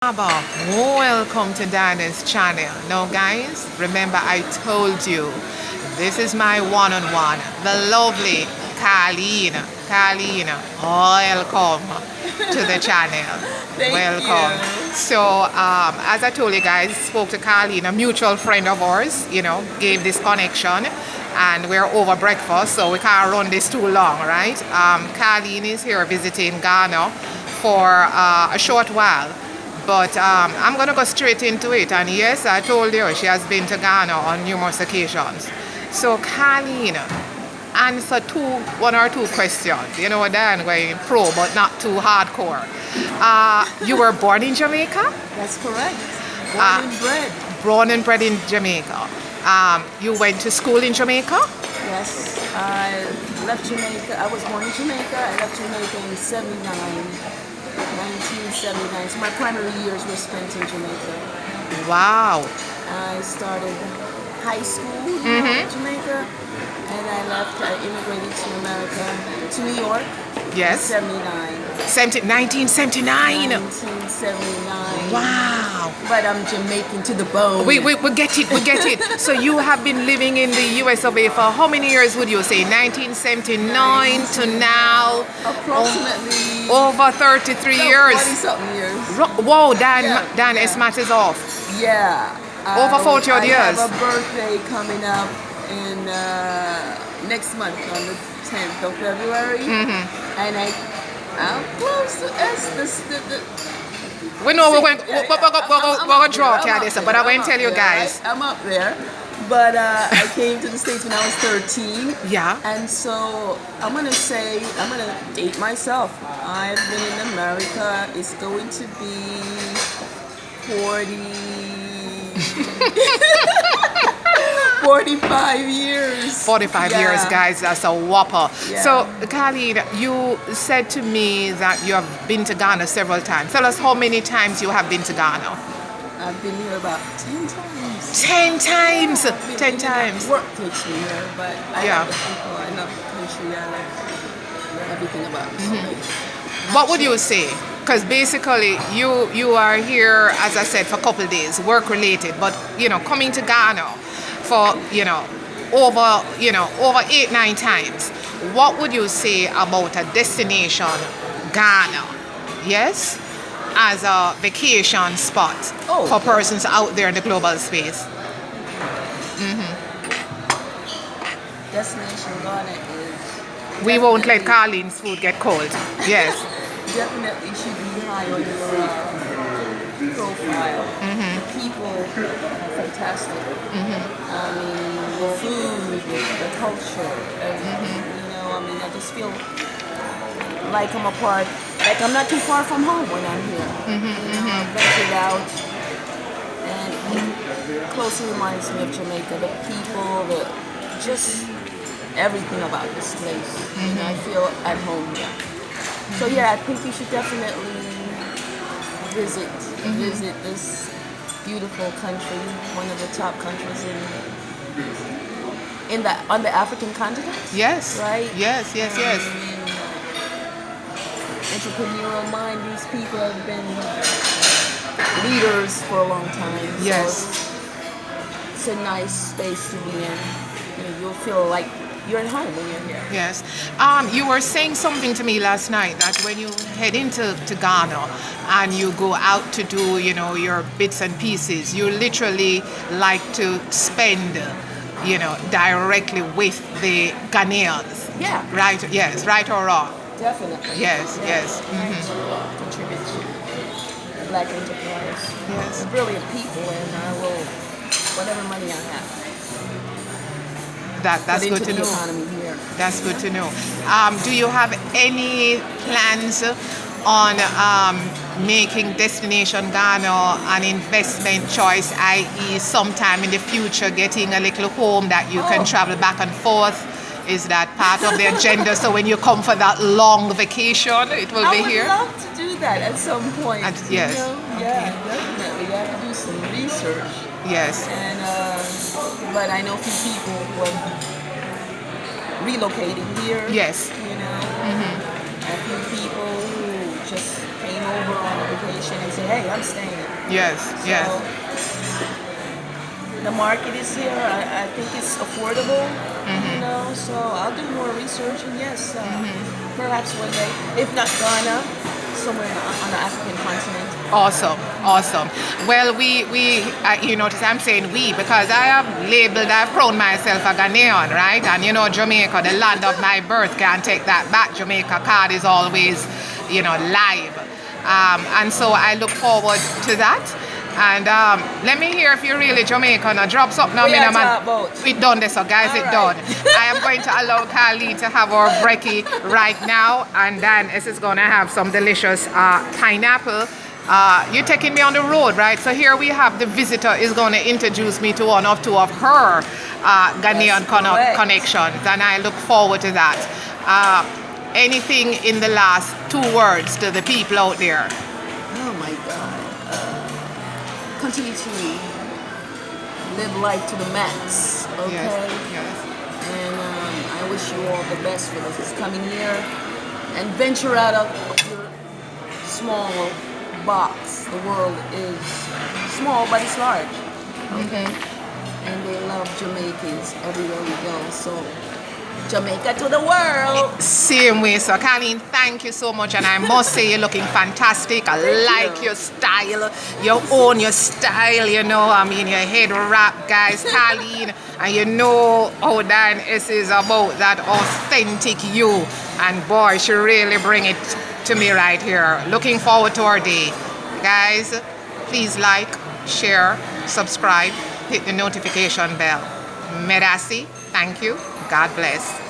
Abba, welcome to Dinah's channel. Now guys, remember I told you, this is my one-on-one, the lovely Karleen. Karleen, welcome to the channel. Thank Welcome. you. So, as I told you guys, spoke to Karleen, a mutual friend of ours, gave this connection. And we're over breakfast, so we can't run this too long, right? Karleen is here visiting Ghana for a short while. But I'm going to go straight into it. And yes, I told you, she has been to Ghana on numerous occasions. So, Karleen, answer one or two questions. You know, Dan going pro, but not too hardcore. You were born in Jamaica? That's correct. Born and bred. Born and bred in Jamaica. You went to school in Jamaica? Yes. I left Jamaica. I was born in Jamaica. I left Jamaica in 1979. So my primary years were spent in Jamaica. Wow. I started high school in Jamaica, and I left. I immigrated to America, to New York. Yes. In 1979. 1979. Wow. But I'm Jamaican to the bone. We get it. So you have been living in the US of A for how many years would you say? 1979 to now? Approximately. Over 33 years. 40-something years. Whoa, Dan Esmat is off. Yeah. Over 40 odd years. I have a birthday coming up in next month on the 10th of February. And I'm close to we know we're going to draw this, but I won't tell you guys. I'm up there. But I came to the States when I was 13. Yeah. And so I'm going to date myself. I've been in America. It's going to be 45 years. 45 years, guys. That's a whopper. Yeah. So, Karleen, you said to me that you have been to Ghana several times. Tell us how many times you have been to Ghana. I've been here about 10 times. 10 times. 10 times. Work takes me here, but I Yeah. love the people. I love the country. I love everything about this place. What would you say? Because basically you are here, as I said, for a couple of days, work related, but coming to Ghana for over 8-9 times. What would you say about a destination Ghana? Yes, as a vacation spot for persons out there in the global space. Destination Ghana is. We won't let Karleen's food get cold. Yes. Definitely should be high on your profile. People are fantastic. I mean, the food, the culture, everything. I just feel like I'm I'm not too far from home when I'm here. I've ventured out, and it closely reminds me of Jamaica. The people, just everything about this place. I feel at home here. So yeah, I think you should definitely visit this beautiful country, one of the top countries on the African continent. Yes. Right? Yes. Entrepreneurial mind, these people have been leaders for a long time. Yes. So it's a nice space to be in. You'll feel like you're at home when you're here. Yes. You were saying something to me last night that when you head into Ghana and you go out to do, your bits and pieces, you literally like to spend, directly with the Ghanaians. Yeah. Right? Yes. Right or wrong? Definitely. Yes. Trying to contribute to Black enterprise. Yes. They're brilliant people, and I will, whatever money I have. That's good to know. That's good to know. Do you have any plans on making Destination Ghana an investment choice, i.e. sometime in the future getting a little home that you can travel back and forth? Is that part of the agenda? So when you come for that long vacation, it will be here? I would love to do that at some point. Yes. Yeah, definitely. I have to do some research. Yes. And but I know a few people who are relocating here. Yes. A few people who just came over on a vacation and said, hey, I'm staying. Yes, yes. So the market is here. I think it's affordable, you know. So I'll do more research, and yes, perhaps one day, if not Ghana, somewhere on the African continent. Awesome, awesome. Well, you notice I'm saying we because I've crowned myself a Ghanaian, right? And you know, Jamaica, the land of my birth, can't take that back. Jamaica card is always, live. And so I look forward to that. And let me hear if you're really Jamaican. Drop something on me, man. We done this, so guys, it done. I am going to allow Karleen to have our brekkie right now, and then this is going to have some delicious pineapple. You're taking me on the road, right? So here we have the visitor is going to introduce me to one or two of her Ghanaian connections, and I look forward to that. Anything in the last 2 words to the people out there? Oh my God. Continue to live life to the max, okay? Yes. And I wish you all the best for this coming year. And venture out of your small box. The world is small, but it's large, okay? And they love Jamaicans everywhere we go, so Jamaica to the world. Same way, so Karleen, thank you so much, and I must say you're looking fantastic. I like your style. You own your style, your head wrap, guys. Karleen, and you know how Dan is about that authentic you, and boy, she really bring it to me right here. Looking forward to our day. Guys, please like, share, subscribe, hit the notification bell. Merasi, thank you. God bless.